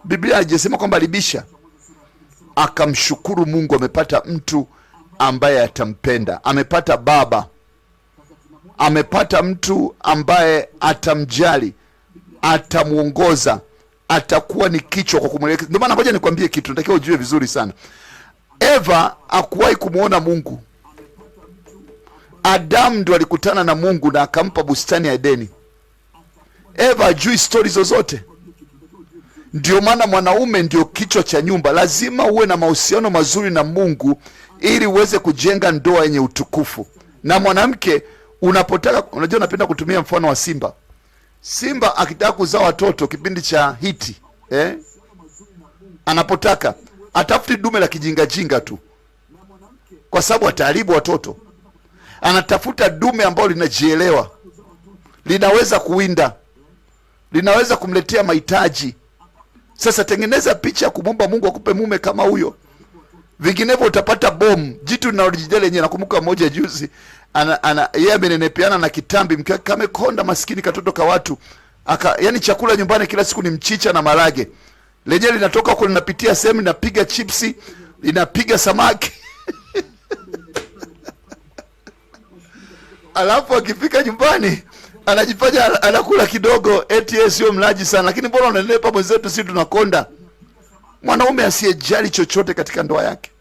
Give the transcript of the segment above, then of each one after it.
Biblia haijasema kwamba alibisha. Akamshukuru Mungu, amepata mtu ambaye atampenda, amepata baba, amepata mtu ambaye atamjali, atamuongoza, atakuwa ni kichwa kwa kumwelekeza. Ndio maana ngoja nikwambie kitu, natakiwa ujue vizuri sana. Eva hakuwahi kumuona Mungu. Adam ndo alikutana na Mungu na akampa bustani ya Edeni. Eva hajui stori zozote. Ndio maana mwanaume ndio kichwa cha nyumba. Lazima uwe na mahusiano mazuri na Mungu ili uweze kujenga ndoa yenye utukufu. Na mwanamke unapotaka, unajua napenda kutumia mfano wa simba. Simba akitaka kuzaa watoto kipindi cha hiti, anapotaka atafuti dume la kijingajinga tu, kwa sababu ataharibu watoto. Anatafuta dume ambalo linajielewa, linaweza kuwinda, linaweza kumletea mahitaji. Sasa tengeneza picha ya kumwomba Mungu akupe mume kama huyo, vinginevyo utapata bomu, jitu linalojijali lenyewe. Nakumbuka mmoja juzi, yeye amenenepeana na kitambi, mke wake kamekonda, maskini katoto ka watu, yani chakula nyumbani kila siku ni mchicha na marage, lenyewe linatoka huko linapitia sehemu, linapiga chipsi, linapiga samaki alafu akifika nyumbani anajifanya anakula kidogo, eti sio mlaji sana, lakini mbona unanenepa mwenzetu, sisi tunakonda. Mwanaume asiyejali chochote katika ndoa yake.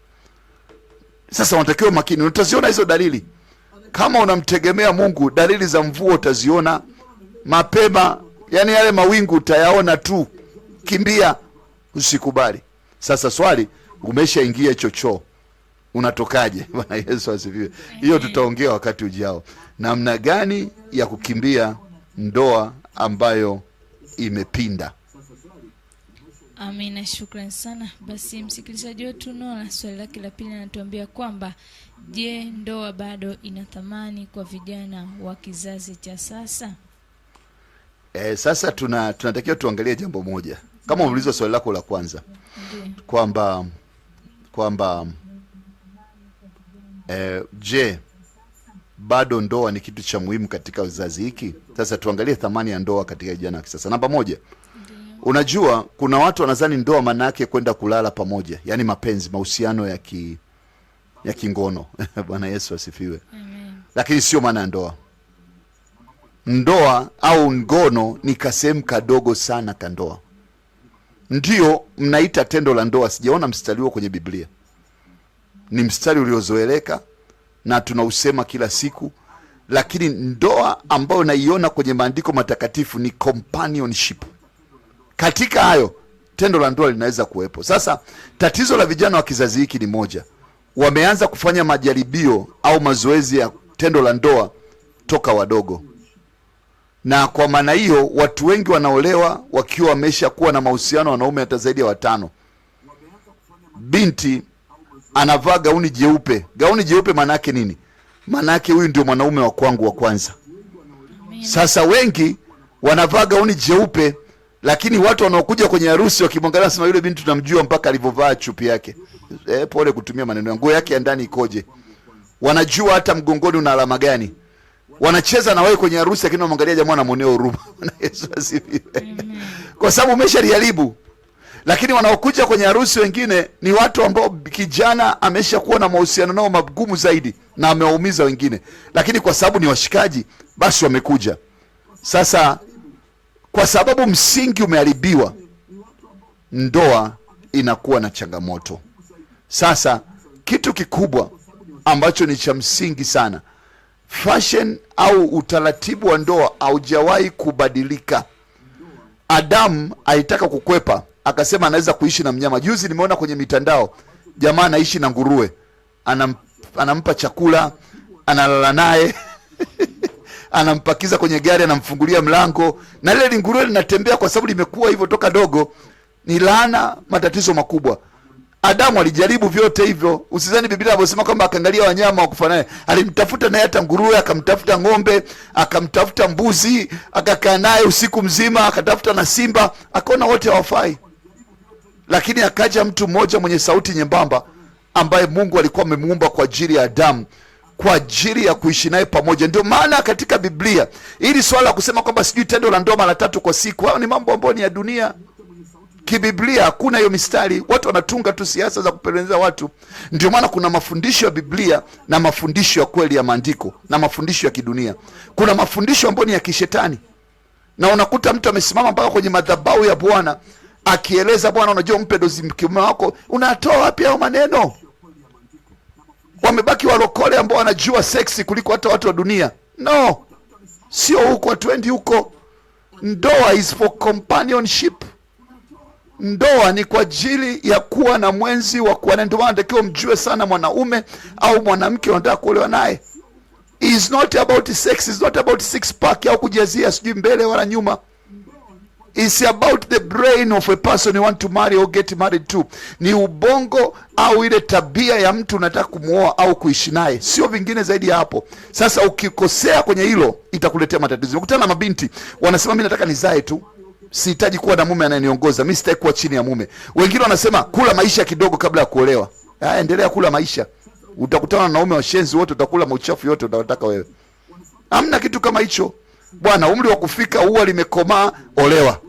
Sasa unatakiwa makini, utaziona hizo dalili. Kama unamtegemea Mungu, dalili za mvua utaziona mapema, yani yale mawingu utayaona tu. Kimbia, usikubali. Sasa swali, umeshaingia chochoo, unatokaje? Bwana Yesu asifiwe. Hiyo tutaongea wakati ujao, namna gani ya kukimbia ndoa ambayo imepinda. Amina, shukrani sana. Basi msikilizaji wetu Nola, swali lake la pili anatuambia kwamba je, ndoa bado ina thamani kwa vijana wa kizazi cha sasa? Sasa tunatakiwa tuangalie jambo moja. Kama uliulizwa swali lako la kwanza, kwamba je, bado ndoa ni kitu cha muhimu katika vizazi hiki? Sasa tuangalie thamani ya ndoa katika vijana wa kisasa. Namba moja, unajua kuna watu wanadhani ndoa maana yake kwenda kulala pamoja, yani mapenzi, mahusiano ya kingono. Bwana Yesu asifiwe. Amen. Lakini sio maana ya ndoa. Ndoa au ngono ni kasehemu kadogo sana ka ndoa. Ndio mnaita tendo la ndoa, sijaona mstari huo kwenye Biblia. Ni mstari uliozoeleka na tunausema kila siku, lakini ndoa ambayo naiona kwenye maandiko matakatifu ni companionship. Katika hayo tendo la ndoa linaweza kuwepo. Sasa tatizo la vijana wa kizazi hiki ni moja, wameanza kufanya majaribio au mazoezi ya tendo la ndoa toka wadogo, na kwa maana hiyo watu wengi wanaolewa wakiwa wamesha kuwa na mahusiano wanaume hata zaidi ya 5. Binti anavaa gauni jeupe. Gauni jeupe maana yake nini? Maana yake huyu ndio mwanaume wa kwangu wa kwanza. Sasa wengi wanavaa gauni jeupe, lakini watu wanaokuja kwenye harusi wakimwangalia sema yule binti tunamjua mpaka alivovaa chupi yake. Pole kutumia maneno, nguo yake ya ndani ikoje. Wanajua hata mgongoni una alama gani. Wanacheza na wewe kwenye harusi, lakini wanamwangalia jamaa anamuonea huruma. Yesu asifiwe. Kwa sababu umeshaliharibu. Lakini wanaokuja kwenye harusi wengine ni watu ambao kijana ameshakuwa na mahusiano nao magumu zaidi na amewaumiza wengine, lakini kwa sababu ni washikaji basi wamekuja. Sasa kwa sababu msingi umeharibiwa, ndoa inakuwa na changamoto. Sasa kitu kikubwa ambacho ni cha msingi sana, fashion au utaratibu wa ndoa haujawahi kubadilika. Adamu alitaka kukwepa, akasema anaweza kuishi na mnyama. Juzi nimeona kwenye mitandao jamaa anaishi na nguruwe, anampa chakula, analala naye anampakiza kwenye gari, anamfungulia mlango, na lile nguruwe linatembea kwa sababu limekuwa hivyo toka dogo. Ni laana, matatizo makubwa. Adamu alijaribu vyote hivyo. Usizani Biblia inasema kwamba akaangalia wanyama wa kufanana. Alimtafuta naye hata nguruwe, akamtafuta ng'ombe, akamtafuta mbuzi, akakaa naye usiku mzima, akatafuta na simba, akaona wote hawafai. Lakini akaja mtu mmoja mwenye sauti nyembamba ambaye Mungu alikuwa amemuumba kwa ajili ya Adamu, kwa ajili ya kuishi naye pamoja. Ndio maana katika Biblia ili swala kusema kwamba sijui tendo la ndoa mara 3 kwa siku, hao ni mambo ambayo ni ya dunia. Kibiblia hakuna hiyo mistari, watu wanatunga tu siasa za kupeleleza watu. Ndio maana kuna mafundisho ya Biblia na mafundisho ya kweli ya maandiko na mafundisho ya kidunia. Kuna mafundisho ambayo ni ya kishetani, na unakuta mtu amesimama mpaka kwenye madhabahu ya Bwana akieleza, Bwana, unajua mpe dozi mkiume wako. Unatoa wapi hao maneno? Wamebaki walokole ambao wanajua seksi kuliko hata watu wa dunia. No, sio huko, hatuendi huko. Ndoa is for companionship. Ndoa ni kwa ajili ya kuwa na mwenzi wa kuwa naye. Ndio maana natakiwa mjue sana mwanaume au mwanamke unataka kuolewa naye. Is not about sex, is not about six pack au kujazia sijui mbele wala nyuma. It's about the brain of a person you want to marry or get married to. Ni ubongo au ile tabia ya mtu unataka kumuoa au kuishi naye, sio vingine zaidi ya hapo. Sasa ukikosea kwenye hilo itakuletea matatizo. Ukutana na mabinti wanasema mimi nataka nizae tu, sihitaji kuwa na mume anayeniongoza, mimi sitaki kuwa chini ya mume. Wengine wanasema kula maisha kidogo kabla ya kuolewa. Endelea kula maisha, utakutana na wanaume washenzi wote, utakula mauchafu yote utataka wewe. Hamna kitu kama hicho bwana. Umri wa kufika, ua limekomaa, olewa.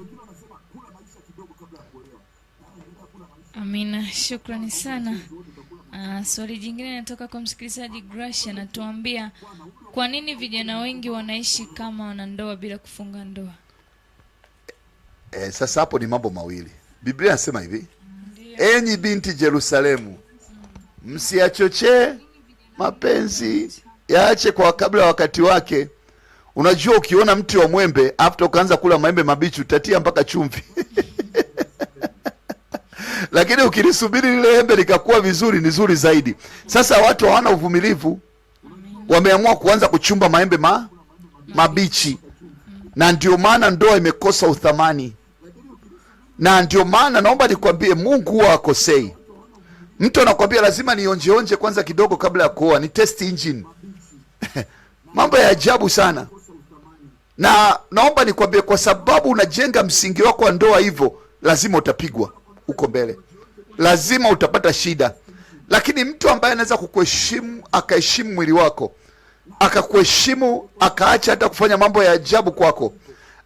Amina, shukrani sana. Swali jingine linatoka kwa msikilizaji Gracia, anatuambia kwa nini vijana wengi wanaishi kama wanandoa bila kufunga ndoa? Sasa hapo ni mambo mawili. Biblia inasema hivi, enyi binti Yerusalemu, msiachochee mapenzi, yaache kwa kabla wakati wake. Unajua, ukiona mti wa mwembe after ukaanza kula maembe mabichi utatia mpaka chumvi lakini ukilisubiri lile embe likakuwa vizuri ni zuri zaidi. Sasa watu hawana uvumilivu, wameamua kuanza kuchumba maembe mabichi, na ndio maana ndoa imekosa uthamani. Na ndio maana naomba nikwambie, Mungu huwa akosei. Mtu anakwambia lazima nionjeonje kwanza kidogo kabla ya kuoa, ni test engine mambo ya ajabu sana. Na naomba nikwambie, kwa sababu unajenga msingi wako wa ndoa hivyo, lazima utapigwa uko mbele, lazima utapata shida. Lakini mtu ambaye anaweza kukuheshimu, akaheshimu mwili wako, akakuheshimu, akaacha hata kufanya mambo ya ajabu kwako,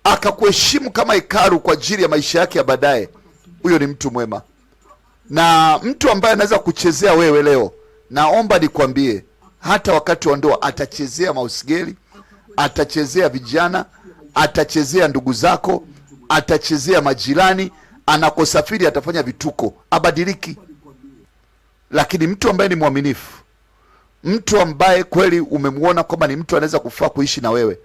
akakuheshimu kama hekalu kwa ajili ya maisha yake ya baadaye, huyo ni mtu mwema. Na mtu ambaye anaweza kuchezea wewe leo, naomba nikwambie, hata wakati wa ndoa atachezea mausigeli, atachezea vijana, atachezea ndugu zako, atachezea majirani, anakosafiri atafanya vituko, abadiliki. Lakini mtu ambaye ni mwaminifu, mtu ambaye kweli umemwona kwamba ni mtu anaweza kufaa kuishi na wewe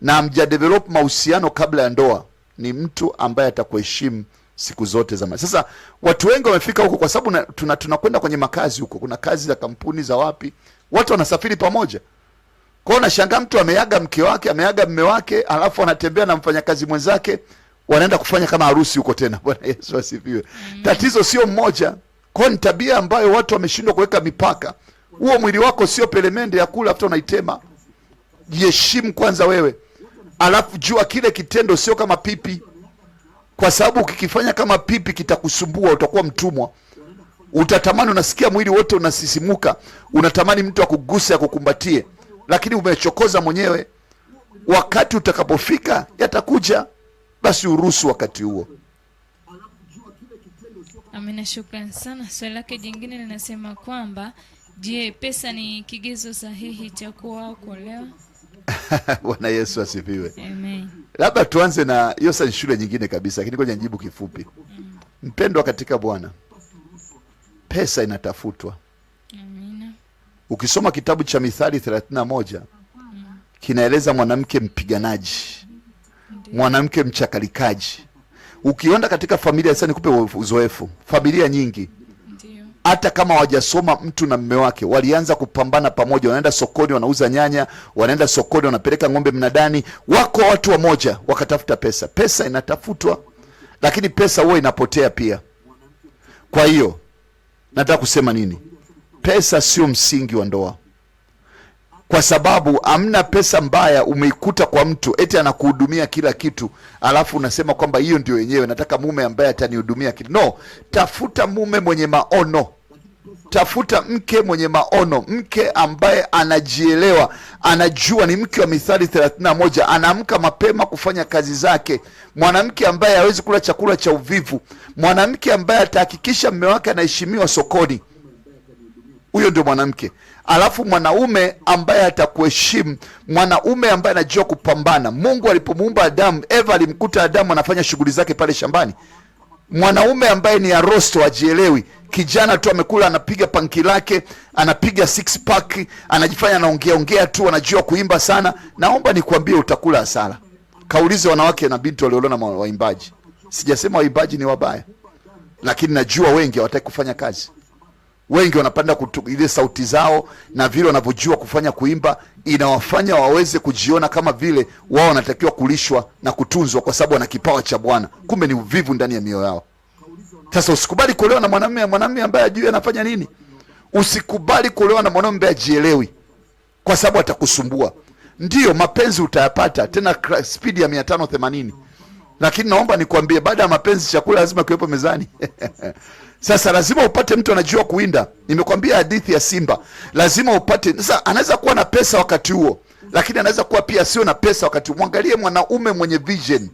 na mja develop mahusiano kabla ya ndoa, ni mtu ambaye atakuheshimu siku zote za maisha. Sasa watu wengi wamefika huko kwa sababu tunakwenda kwenye makazi huko, kuna kazi za kampuni za wapi, watu wanasafiri pamoja. Kwa hiyo nashangaa mtu ameaga mke wake, ameaga mume wake, alafu anatembea na mfanyakazi mwenzake, wanaenda kufanya kama harusi huko tena. Bwana Yesu asifiwe. Tatizo sio mmoja. Kwa hiyo ni tabia ambayo watu wameshindwa kuweka mipaka. Huo mwili wako sio pelemende ya kula hata unaitema. Jiheshimu kwanza wewe. Alafu jua kile kitendo sio kama pipi. Kwa sababu ukikifanya kama pipi kitakusumbua, utakuwa mtumwa. Utatamani, unasikia mwili wote unasisimuka, unatamani mtu akuguse, akukumbatie, lakini umechokoza mwenyewe. Wakati utakapofika yatakuja, basi uruhusu wakati huo. Amina, shukrani sana. Swali lake jingine linasema kwamba, je, pesa ni kigezo sahihi cha kuoa au kuolewa? Bwana Yesu asifiwe. Amen. Labda tuanze na hiyo, sasa shule nyingine kabisa, lakini ngoja nijibu kifupi. Mpendwa katika Bwana, pesa inatafutwa. Amina. Ukisoma kitabu cha Mithali 31 kinaeleza mwanamke mpiganaji, mwanamke mchakalikaji. Ukienda katika familia, sasa nikupe uzoefu, familia nyingi hata kama hawajasoma, mtu na mume wake walianza kupambana pamoja, wanaenda sokoni wanauza nyanya, wanaenda sokoni wanapeleka ng'ombe mnadani, wako watu wamoja wakatafuta pesa. Pesa inatafutwa, lakini pesa huwa inapotea pia. Kwa hiyo nataka kusema nini? Pesa sio msingi wa ndoa, kwa sababu amna pesa mbaya umeikuta kwa mtu eti anakuhudumia kila kitu, alafu unasema kwamba hiyo ndio yenyewe, nataka mume ambaye atanihudumia kitu. No, tafuta mume mwenye maono, Tafuta mke mwenye maono, mke ambaye anajielewa, anajua, ni mke wa Mithali 31, anaamka mapema kufanya kazi zake, mwanamke ambaye hawezi kula chakula cha uvivu, mwanamke ambaye atahakikisha mume wake anaheshimiwa sokoni. Huyo ndio mwanamke. Alafu mwanaume ambaye atakuheshimu, mwanaume ambaye anajua kupambana. Mungu alipomuumba Adamu, Eva alimkuta Adamu anafanya shughuli zake pale shambani. Mwanaume ambaye ni arosto, ajielewi, kijana tu amekula, anapiga panki lake, anapiga six pack, anajifanya anaongea tu, anajua kuimba sana. Naomba nikwambie utakula hasara. Kaulize wanawake na binti waliolona waimbaji. Sijasema waimbaji ni wabaya, lakini najua wengi hawataki kufanya kazi. Wengi wanapanda ile sauti zao na vile wanavyojua kufanya kuimba inawafanya waweze kujiona kama vile wao wanatakiwa kulishwa na kutunzwa kwa sababu wana kipawa cha Bwana. Kumbe ni uvivu ndani ya mioyo yao. Sasa usikubali kuolewa na mwanamume ambaye hajui anafanya nini. Usikubali kuolewa na mwanamume ambaye hajielewi, kwa sababu atakusumbua. Ndiyo, mapenzi utayapata tena speed ya 580. Lakini naomba nikwambie, baada ya mapenzi chakula lazima kiwepo mezani. Sasa lazima upate mtu anajua kuwinda. Nimekwambia hadithi ya simba. Lazima upate. Sasa anaweza kuwa na pesa wakati huo, lakini anaweza kuwa pia sio na pesa wakati huo. Mwangalie mwanaume mwenye vision.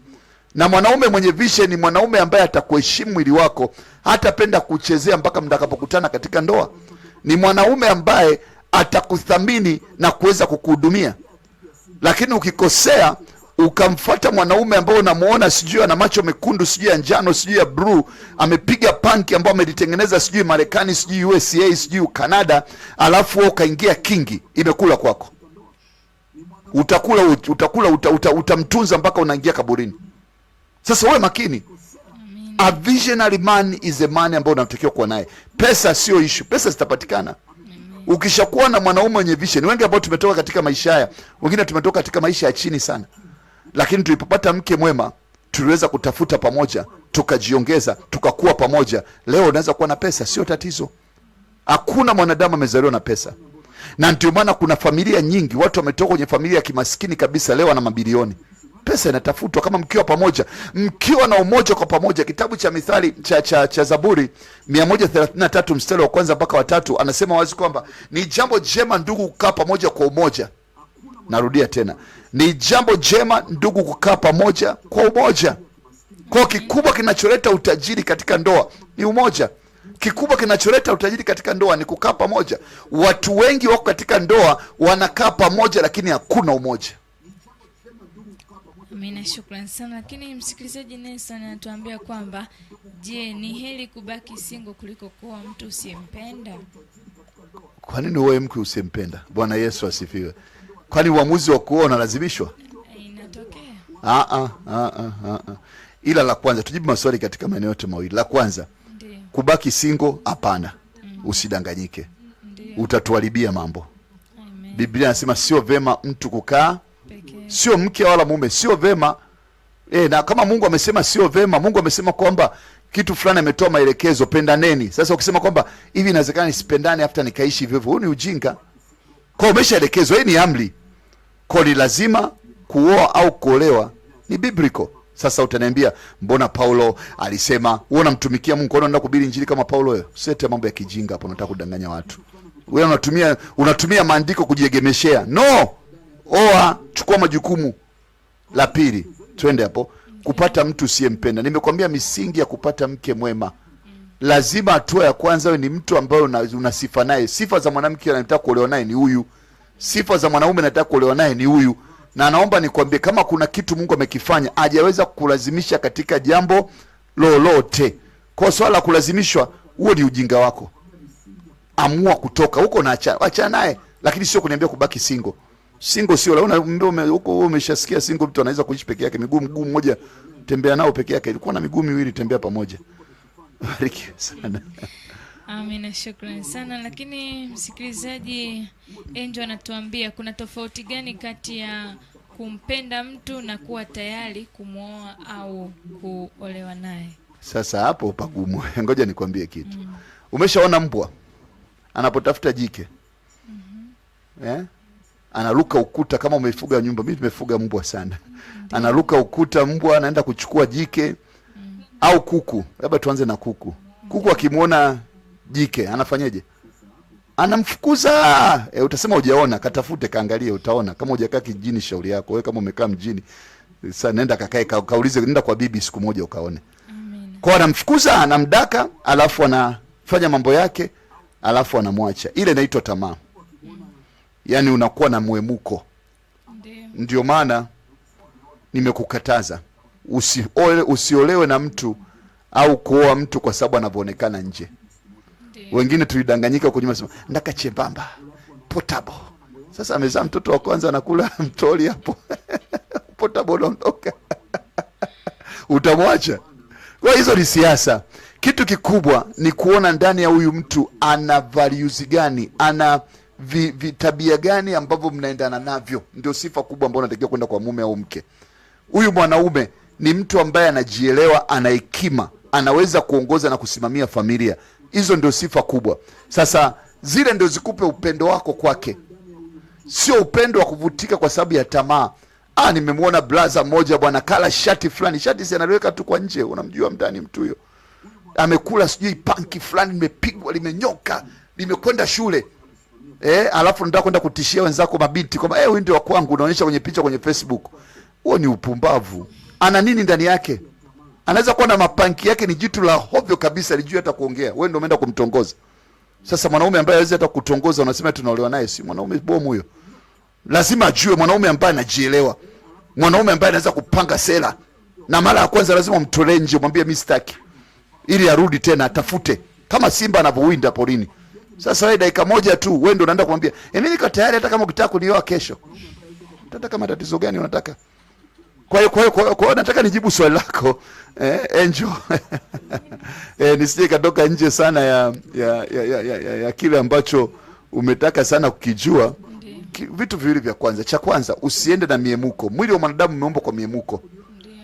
Na mwanaume mwenye vision ni mwanaume ambaye atakuheshimu mwili wako, hatapenda kuchezea mpaka mtakapokutana katika ndoa. Ni mwanaume ambaye atakuthamini na kuweza kukuhudumia. Lakini ukikosea ukamfuata mwanaume ambao unamuona sijui ana macho mekundu, sijui ya njano, sijui ya blue, amepiga panki ambao amelitengeneza sijui Marekani, sijui USA, sijui Canada, alafu wewe ukaingia kingi, imekula kwako. Utamtunza mpaka unaingia kaburini. Sasa wewe makini. A visionary man is a man ambao unatakiwa kuwa naye. Pesa sio issue, pesa zitapatikana. Ukishakuwa na mwanaume mwenye vision. Wengi ambao tumetoka katika maisha haya, wengine tumetoka katika maisha ya chini sana. Lakini tulipopata mke mwema, tuliweza kutafuta pamoja, tukajiongeza, tukakuwa pamoja. Leo unaweza kuwa na pesa, sio tatizo. Hakuna mwanadamu amezaliwa na pesa. Na ndio maana kuna familia nyingi, watu wametoka kwenye familia ya kimaskini kabisa, leo wana mabilioni. Pesa inatafutwa kama mkiwa pamoja, mkiwa na umoja kwa pamoja. Kitabu cha Mithali cha Zaburi 133 mstari wa kwanza mpaka wa 3 anasema wazi kwamba ni jambo jema ndugu kukaa pamoja kwa umoja. Narudia tena, ni jambo jema ndugu kukaa pamoja kwa umoja. Kwa kikubwa kinacholeta utajiri katika ndoa ni umoja. Kikubwa kinacholeta utajiri katika ndoa ni kukaa pamoja. Watu wengi wako katika ndoa wanakaa pamoja, lakini hakuna umoja. Amina, shukrani sana. Lakini msikilizaji Nelson anatuambia kwamba je, ni heri kubaki single kuliko kuoa mtu usiyempenda? Kwa nini uoe mke usiyempenda? Bwana Yesu asifiwe. Kwani uamuzi wa kuoa unalazimishwa? Inatokea. Ila la kwanza, tujibu maswali katika maeneo yote mawili. La kwanza, ndiyo, kubaki single, hapana. Usidanganyike. Ndiyo. Utatuharibia mambo. Amen. Biblia inasema sio vema mtu kukaa peke, sio mke wala mume, sio vema. Na kama Mungu amesema sio vema, Mungu amesema kwamba kitu fulani ametoa maelekezo, pendaneni. Sasa ukisema kwamba hivi inawezekana nisipendane after nikaishi hivyo, huo ni ujinga. Kwa umeshaelekezwa, hii ni amri. Kwa ni lazima kuoa au kuolewa ni biblical. Sasa utaniambia mbona Paulo alisema uona mtumikia Mungu, unaenda kuhubiri injili kama Paulo wewe? Usete mambo ya kijinga hapo, unataka kudanganya watu. Wewe unatumia maandiko kujiegemeshea. No! Oa, chukua majukumu. La pili, twende hapo, kupata mtu usiyempenda. Nimekwambia misingi ya kupata mke mwema. Lazima hatua ya kwanza wewe ni mtu ambaye una sifa naye. Sifa za mwanamke anataka kuolewa naye ni huyu. Sifa za mwanaume anataka kuolewa naye ni huyu. Na naomba nikwambie, kama kuna kitu Mungu amekifanya, hajaweza kukulazimisha katika jambo lolote. Kwa swala la kulazimishwa, huo ni ujinga wako. Amua kutoka huko na acha naye, lakini sio kuniambia kubaki single. Single sio leo huko umeshasikia single mtu anaweza kuishi peke yake, mguu mmoja tembea nao peke yake. Ilikuwa na miguu miwili tembea pamoja. Bariki sana. Amina, shukrani sana. Lakini msikilizaji Angel anatuambia kuna tofauti gani kati ya kumpenda mtu na kuwa tayari kumwoa au kuolewa naye? Sasa hapo pagumu. Ngoja nikwambie kitu. Umeshaona mbwa anapotafuta jike? Analuka ukuta. Kama umefuga nyumba, mimi nimefuga mbwa sana. Analuka ukuta mbwa, anaenda kuchukua jike. Au kuku. Labda tuanze na kuku. Kuku akimwona jike, anafanyaje? Anamfukuza. Utasema hujaona, katafute kaangalie, utaona. Kama hujakaa kijijini shauri yako. Wewe kama umekaa mjini, sasa nenda kakae kaulize, nenda kwa bibi siku moja ukaone. Amen. Kwa anamfukuza, anamdaka, alafu anafanya mambo yake, alafu anamwacha. Ile inaitwa tamaa. Yaani unakuwa na mwemuko. Ndio maana nimekukataza usiolewe na mtu au kuoa mtu kwa sababu anavyoonekana nje. Wengine tulidanganyika huko nyuma, sema ndaka chembamba potable. Sasa amezaa mtoto wa kwanza anakula mtoli hapo. Potable unaondoka. Utamwacha. Kwa hizo ni siasa. Kitu kikubwa ni kuona ndani ya huyu mtu ana values gani, ana tabia gani ambavyo mnaendana navyo. Ndio sifa kubwa ambayo unatakiwa kwenda kwa mume au mke. Huyu mwanaume ni mtu ambaye anajielewa, ana hekima, anaweza kuongoza na kusimamia familia. Hizo ndio sifa kubwa. Sasa zile ndio zikupe upendo wako kwake. Sio upendo wa kuvutika kwa sababu ya tamaa. Nimemwona blaza mmoja bwana kala shati fulani. Shati si analiweka tu kwa nje, unamjua mtani mtu huyo. Amekula sijui panki fulani limepigwa, limenyoka, limekwenda shule. Alafu nataka kwenda kutishia wenzako mabinti kwamba huyu ndio wa kwangu, unaonyesha kwenye picha kwenye Facebook. Huo ni upumbavu. Ana nini ndani yake? Anaweza kuwa na mapanki yake ni jitu la hovyo kabisa, lijui hata kuongea. Wewe ndio umeenda kumtongoza. Sasa mwanaume ambaye hawezi hata kutongoza unasema tunaolewa naye, si mwanaume bomu huyo. Lazima ajue mwanaume ambaye anajielewa. Mwanaume ambaye anaweza kupanga sera. Na mara ya kwanza lazima umtolee nje, mwambie mimi sitaki. Ili arudi tena atafute kama simba anavyowinda porini. Sasa wewe dakika moja tu wewe ndio unaenda kumwambia, mimi niko tayari hata kama ukitaka kunioa kesho. Unataka matatizo gani unataka? Kwa hiyo nataka nijibu swali lako Angel. Nisije katoka nje sana ya kile ambacho umetaka sana kukijua. Vitu viwili vya kwanza. Cha kwanza, usiende na miemuko. Mwili wa mwanadamu umeumbwa kwa miemuko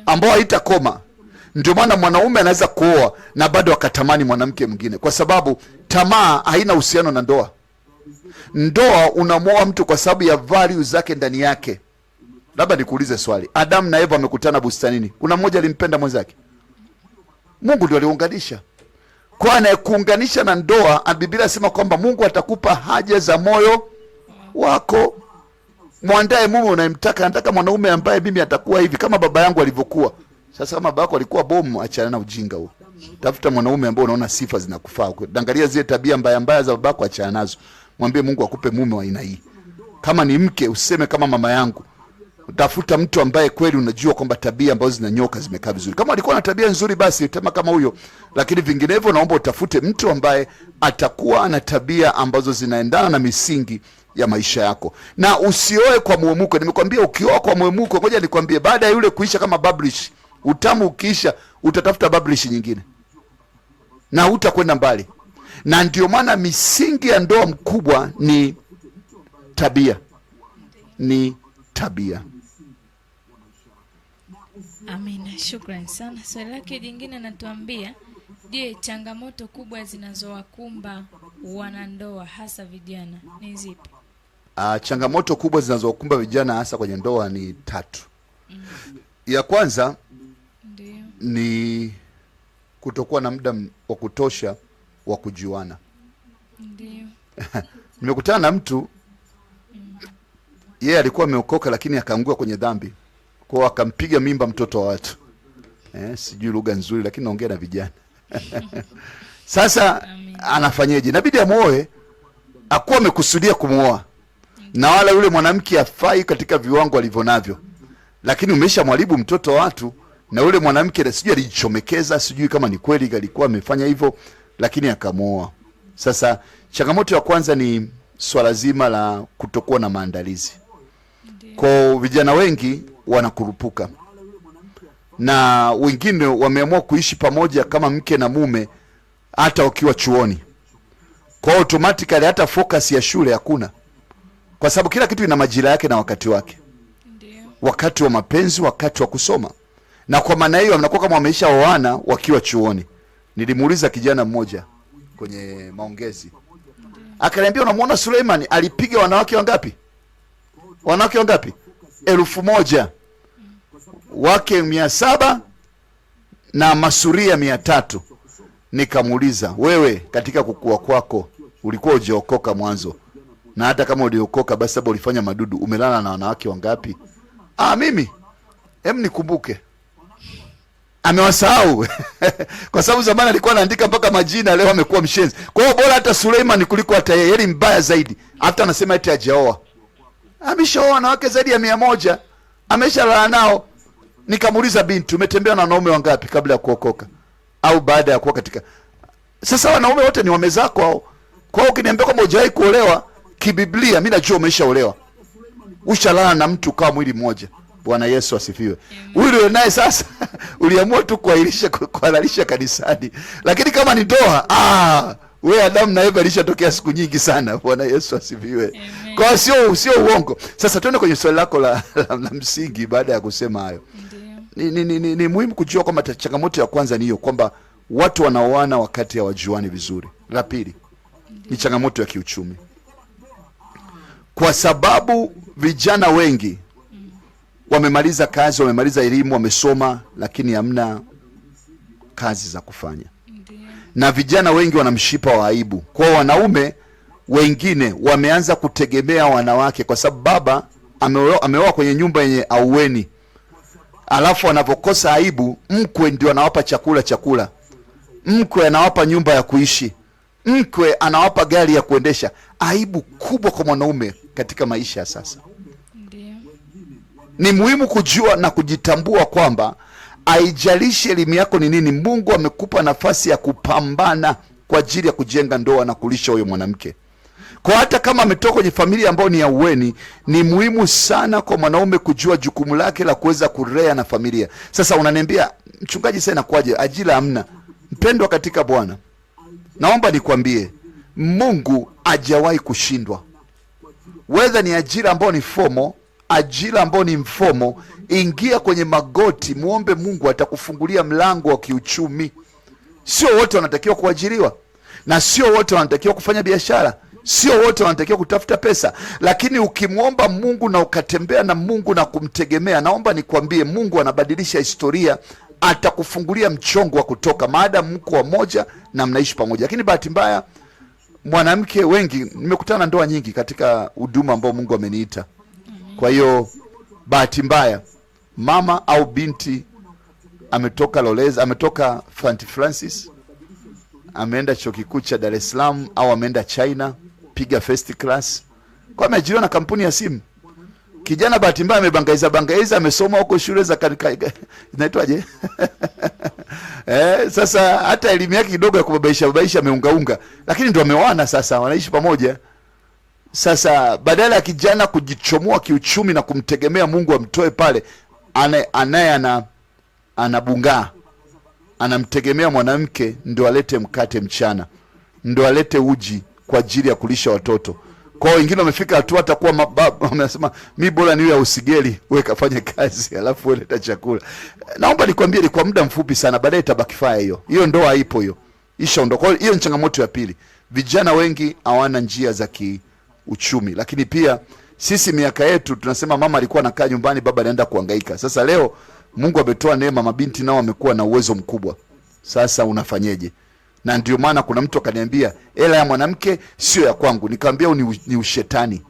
ambao haitakoma. Ndio maana mwanaume anaweza kuoa na bado akatamani mwanamke mwingine, kwa sababu tamaa haina uhusiano na ndoa. Ndoa unamwoa mtu kwa sababu ya value zake ndani yake. Labda nikuulize swali. Adam na Eva wamekutana bustanini. Kuna mmoja alimpenda mwenzake? Mungu ndio aliunganisha. Kwa anayekuunganisha na ndoa, Biblia inasema kwamba Mungu atakupa haja za moyo wako. Mwandae mume unayemtaka. Nataka mwanaume ambaye mimi atakuwa hivi kama baba yangu alivyokuwa. Sasa kama baba yako alikuwa bomu, achana na ujinga huo. Tafuta mwanaume ambaye unaona sifa zinakufaa. Angalia zile tabia mbaya mbaya za babako, achana nazo. Mwambie Mungu akupe mume wa aina hii. Kama ni mke, useme kama mama yangu. Tafuta mtu ambaye kweli unajua kwamba tabia ambazo zinanyoka zimekaa vizuri. Kama alikuwa na tabia nzuri basi tema kama huyo. Lakini vinginevyo naomba utafute mtu ambaye atakuwa na tabia ambazo zinaendana na misingi ya maisha yako. Na usioe kwa mwemuko. Nimekwambia ukioa kwa mwemuko, ngoja nikwambie, baada ya yule kuisha kama bablish, utamu ukiisha, utatafuta bablish nyingine. Na hutakwenda mbali. Na ndio maana misingi ya ndoa mkubwa ni tabia. Ni tabia. Amina, shukrani sana. Swali lake jingine anatuambia, je, changamoto kubwa zinazowakumba wanandoa hasa vijana ni zipi? Changamoto kubwa zinazowakumba vijana hasa kwenye ndoa ni 3. Ya kwanza ni kutokuwa na muda wa kutosha wa kujuana. Ndio. Nimekutana na mtu yeye alikuwa ameokoka lakini akaanguka kwenye dhambi. Kwa akampiga mimba mtoto wa watu. Sijui lugha nzuri lakini naongea na vijana. Sasa anafanyaje? Inabidi amuoe, akuwa amekusudia kumuoa. Na wala yule mwanamke afai katika viwango alivyonavyo. Lakini umeshamwaribu mtoto wa watu, na yule mwanamke sijui alijichomekeza, sijui kama ni kweli alikuwa amefanya hivyo, lakini akamuoa. Sasa changamoto ya kwanza ni swala zima la kutokuwa na maandalizi. Kwa vijana wengi wanakurupuka. Na wengine wameamua kuishi pamoja kama mke na mume hata wakiwa chuoni. Kwa automatically hata focus ya shule hakuna. Kwa sababu kila kitu ina majira yake na wakati wake. Wakati wa mapenzi, wakati wa kusoma. Na kwa maana hiyo wanakuwa kama wameisha oana wakiwa chuoni. Nilimuuliza kijana mmoja kwenye maongezi. Akaniambia, unamuona Suleiman alipiga wanawake wangapi? Wanawake wangapi? 1000. Wake 700 na masuria 300. Nikamuuliza, wewe katika kukua kwako ulikuwa hujaokoka mwanzo, na hata kama uliokoka basi sababu ulifanya madudu, umelala na wanawake wangapi? Mimi nikumbuke. Amewasahau kwa sababu zamani alikuwa anaandika mpaka majina, leo amekuwa mshenzi. Kwa hiyo bora hata Suleiman kuliko hata yeye, yeye mbaya zaidi. Hata anasema eti hajaoa. Ameshaoa wanawake zaidi ya 100, ameshalala nao. Nikamuuliza, binti, umetembea na wanaume wangapi kabla ya kuokoka au baada ya kuwa katika? Sasa wanaume wote ni wame zako hao. Kwa hiyo ukiniambia kwamba hujawahi kuolewa kibiblia, mimi najua umeshaolewa. Ushalala na mtu kama mwili mmoja. Bwana Yesu asifiwe. Huyu naye sasa uliamua tu kuhalalisha kanisani. Lakini kama ni ndoa, wewe Adamu na Eva ilishatokea siku nyingi sana. Bwana Yesu asifiwe. Kwa sio uongo. Sasa tuende kwenye swali lako la msingi. Baada ya kusema hayo, ni muhimu kujua kwamba changamoto ya kwanza ni hiyo, kwamba watu wanaoana wakati hawajuani vizuri. La pili ni changamoto ya kiuchumi, kwa sababu vijana wengi wamemaliza kazi, wamemaliza elimu, wamesoma, lakini hamna kazi za kufanya. Na vijana wengi wana mshipa wa aibu. Kwa wanaume wengine wameanza kutegemea wanawake, kwa sababu baba ameoa kwenye nyumba yenye aueni, alafu anapokosa aibu, mkwe ndio anawapa chakula, mkwe anawapa nyumba ya kuishi, mkwe anawapa gari ya kuendesha. Aibu kubwa kwa mwanaume katika maisha ya sasa. Ni muhimu kujua na kujitambua kwamba haijalishi elimu yako ni nini, Mungu amekupa nafasi ya kupambana kwa ajili ya kujenga ndoa na kulisha huyo mwanamke. Kwa hata kama ametoka kwenye familia ambayo ni ya uweni, ni muhimu sana kwa mwanaume kujua jukumu lake la kuweza kulea na familia. Sasa unaniambia, mchungaji, sasa inakuwaje? Ajira hamna. Mpendwa katika Bwana, naomba nikwambie, Mungu hajawahi kushindwa. Whether ni ajira ambayo ni fomo, ajira ambayo ni mfomo, ingia kwenye magoti, muombe Mungu, atakufungulia mlango wa kiuchumi. Sio wote wanatakiwa kuajiriwa, na sio wote wanatakiwa kufanya biashara, sio wote wanatakiwa kutafuta pesa, lakini ukimwomba Mungu na ukatembea na Mungu na kumtegemea, naomba nikwambie, Mungu anabadilisha historia, atakufungulia mchongo wa kutoka, maadamu mko wamoja na mnaishi pamoja. Lakini bahati mbaya, mwanamke wengi, nimekutana ndoa nyingi katika huduma ambao Mungu ameniita. Kwa hiyo bahati mbaya, mama au binti ametoka Loleza, ametoka St. Francis, ameenda chuo kikuu cha Dar es Salaam, au ameenda China, piga first class, kwa ameajiriwa na kampuni ya simu. Kijana bahati mbaya amebangaiza, amesoma huko shule za inaitwaje? Sasa hata elimu yake kidogo ya kubabaisha ameungaunga, lakini ndio ameoana sasa, wanaishi pamoja. Sasa badala ya kijana kujichomoa kiuchumi na kumtegemea Mungu amtoe pale, anabungaa, anamtegemea mwanamke ndio alete mkate mchana, ndio alete uji kwa ajili ya kulisha watoto. Kwa hiyo wengine wamefika hatua atakuwa wamesema, mimi bora niwe usigeli, wewe kafanye kazi alafu wewe leta chakula. Naomba nikwambie, ni kwa muda mfupi sana, baadaye itabaki fire hiyo ndoa haipo, hiyo ishaondoka. Hiyo ni changamoto ya pili. Vijana wengi hawana njia za kiuchumi, lakini pia sisi miaka yetu tunasema mama alikuwa anakaa nyumbani, baba anaenda kuhangaika. Sasa leo Mungu ametoa neema, mabinti nao wamekuwa na uwezo mkubwa. Sasa unafanyeje? Na ndio maana kuna mtu akaniambia, hela ya mwanamke sio ya kwangu. Nikamwambia ni ushetani.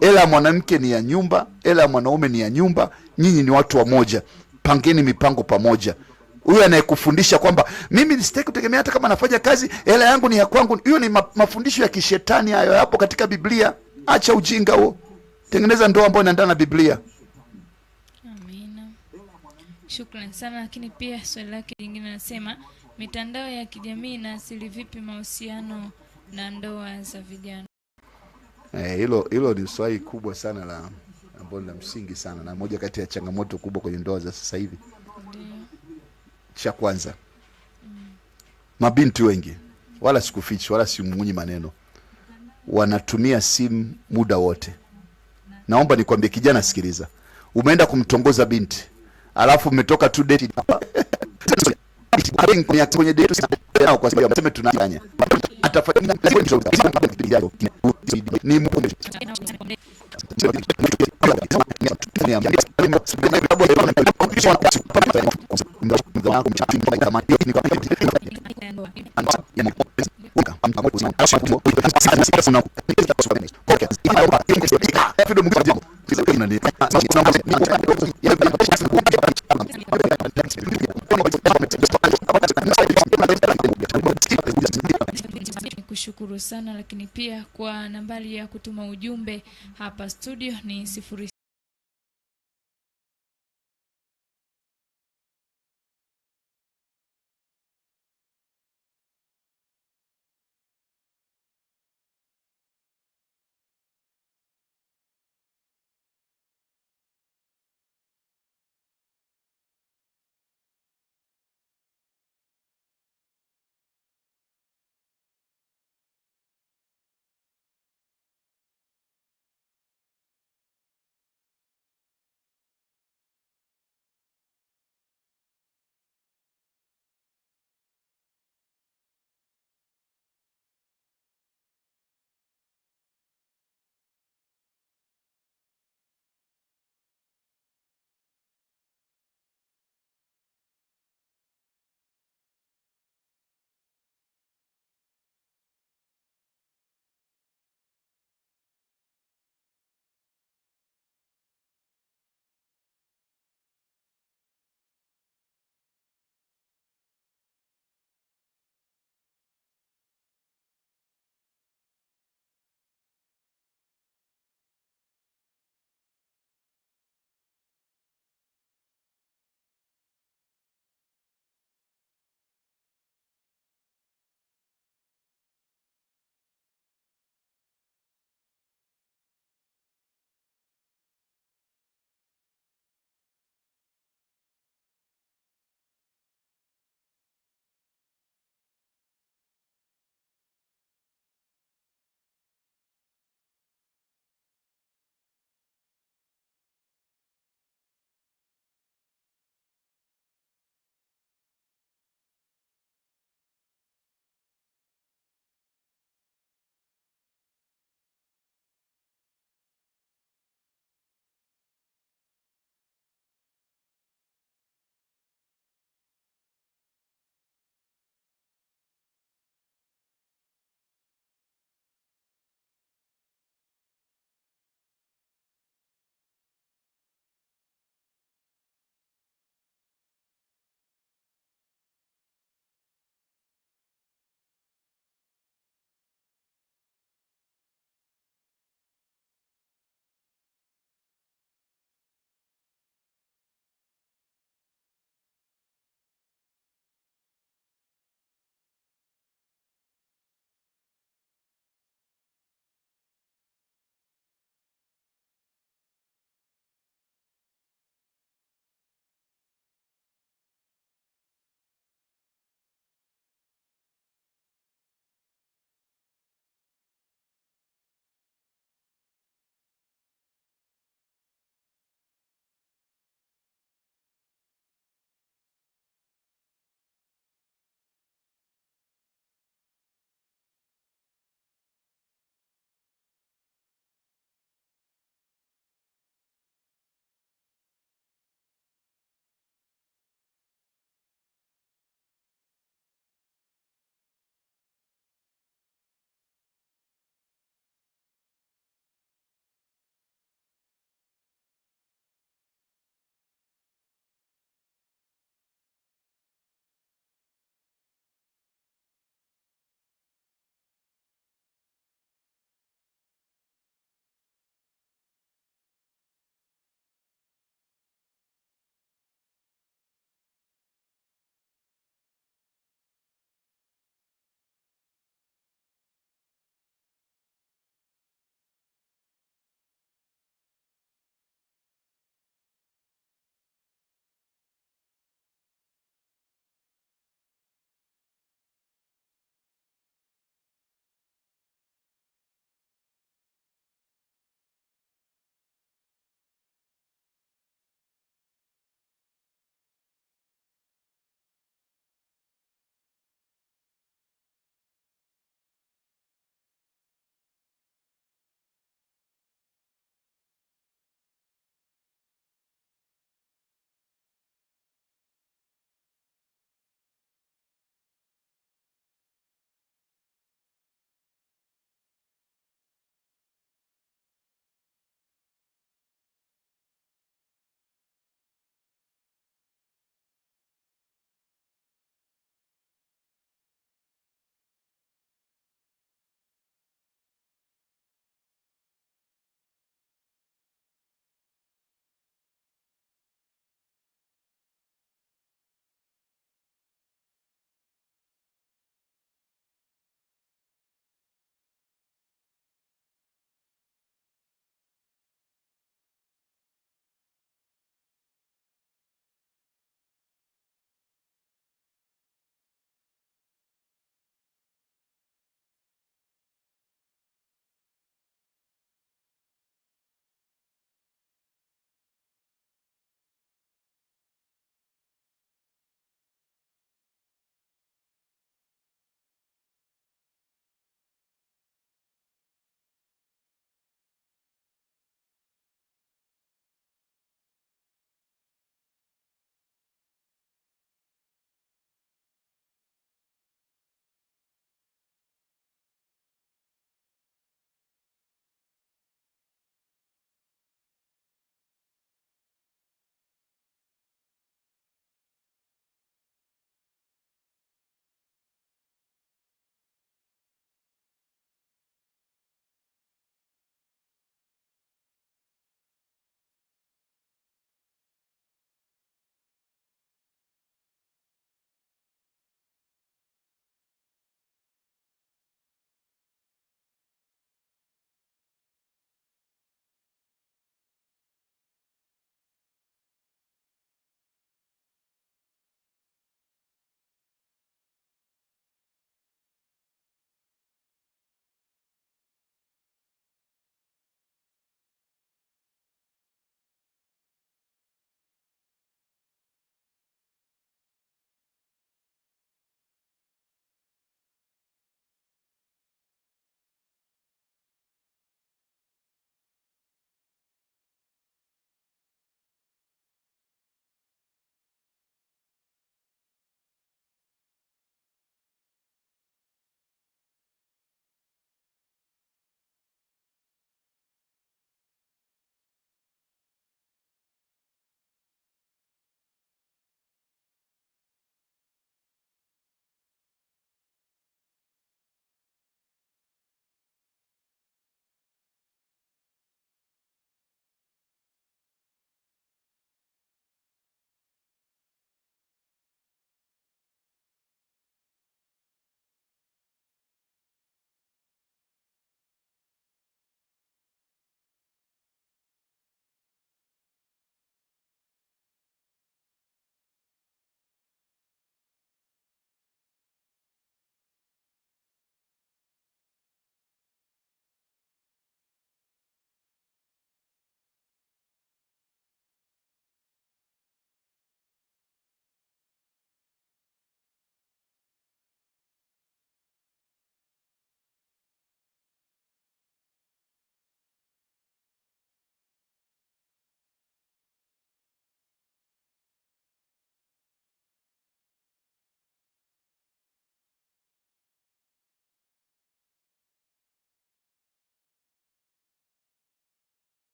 Hela ya mwanamke ni ya nyumba, hela ya mwanaume ni ya nyumba. Nyinyi ni watu wa moja, pangeni mipango pamoja. Huyo anayekufundisha kwamba mimi nisitaki kutegemea hata kama nafanya kazi, hela yangu ni ya kwangu, hiyo ni mafundisho ya kishetani hayo, hapo katika Biblia. Acha ujinga huo, tengeneza ndoa ambayo inaendana na Biblia. Amina. Shukrani sana. Lakini pia swali lake lingine nasema, mitandao ya kijamii inaathiri vipi mahusiano na ndoa za vijana? Hilo ni swali kubwa sana la ambalo la msingi sana, na moja kati ya changamoto kubwa kwenye ndoa za sasa hivi. Cha kwanza, mabinti wengi, wala sikufichi wala simunyi maneno, wanatumia simu muda wote. Naomba nikwambie kijana, sikiliza. Umeenda kumtongoza binti, alafu umetoka tu date kwenye date nao, kwa sababu mseme tunafanya atafanya ni ya ndoa. Kushukuru sana, lakini pia kwa nambari ya kutuma ujumbe hapa studio ni 0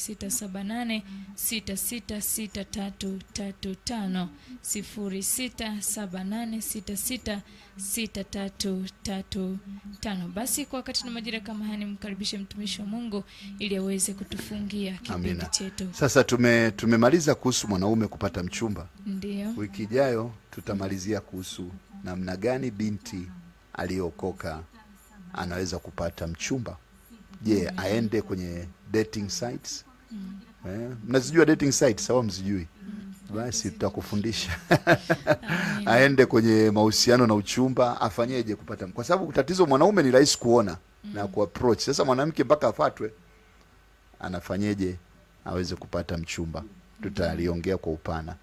0678 666335, 0678 666335. Basi kwa wakati na majira kama haya nimkaribishe mtumishi wa Mungu ili aweze kutufungia kipindi chetu. Sasa tumemaliza kuhusu mwanaume kupata mchumba. Ndio. Wiki ijayo tutamalizia kuhusu namna gani binti aliyokoka anaweza kupata mchumba. Je, aende kwenye dating sites? Mnazijua dating sites au msijui? Basi tutakufundisha. Aende kwenye mahusiano na uchumba, afanyeje kupata, kwa sababu tatizo mwanaume ni rahisi kuona na kuapproach. Sasa mwanamke mpaka afatwe, anafanyeje aweze kupata mchumba? Tutaliongea kwa upana.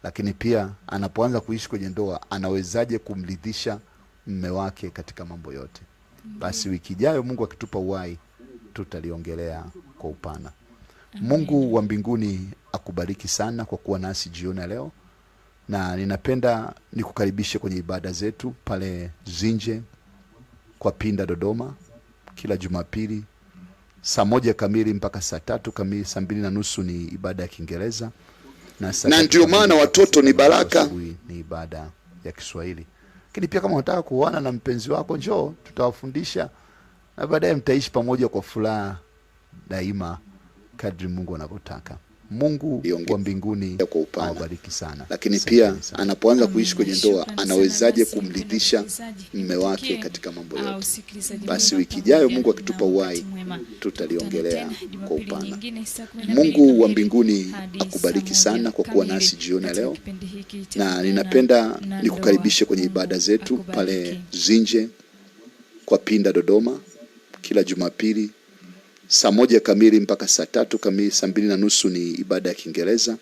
Lakini pia anapoanza kuishi kwenye ndoa, anawezaje kumridhisha mume wake katika mambo yote? Basi wiki ijayo Mungu akitupa uhai tutaliongelea kwa upana. Mungu wa mbinguni akubariki sana kwa kuwa nasi jioni leo, na ninapenda nikukaribishe kwenye ibada zetu pale Zinje kwa Pinda Dodoma, kila Jumapili saa 1 kamili mpaka saa 3 kamili. Saa 2:30 ni ibada ya Kiingereza, na ndio maana watoto ni baraka, ni ibada ya Kiswahili. Lakini pia kama unataka kuoana na mpenzi wako, njoo tutawafundisha, na baadaye mtaishi pamoja kwa furaha daima kadri Mungu anavyotaka. Mungu wa mbinguni awabariki sana. Lakini pia anapoanza kuishi kwenye ndoa, anawezaje kumridhisha mume wake katika mambo yote? Basi wiki ijayo Mungu akitupa uhai tutaliongelea kwa upana. Mungu wa mbinguni akubariki sana kwa kuwa nasi jioni leo, na ninapenda nikukaribishe kwenye ibada zetu pale Zinje kwa Pinda Dodoma, kila Jumapili saa 1 kamili mpaka saa 3 kamili. Saa 2:30 ni ibada ya Kiingereza,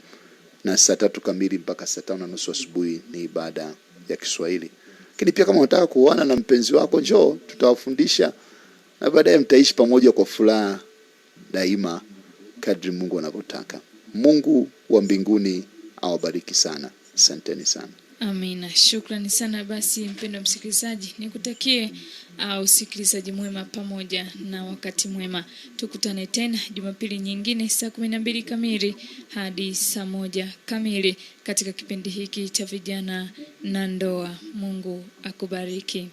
na saa 3 kamili mpaka saa 5:30 asubuhi ni ibada ya Kiswahili. Lakini pia kama unataka kuoana na mpenzi wako, njoo tutawafundisha, na baadaye mtaishi pamoja kwa furaha daima kadri Mungu anavyotaka. Mungu wa mbinguni awabariki sana. Asanteni sana. Amina. Shukrani sana. Basi mpendwa msikilizaji, nikutakie usikilizaji mwema pamoja na wakati mwema. Tukutane tena Jumapili nyingine saa 12 kamili hadi saa 1 kamili katika kipindi hiki cha vijana na ndoa. Mungu akubariki.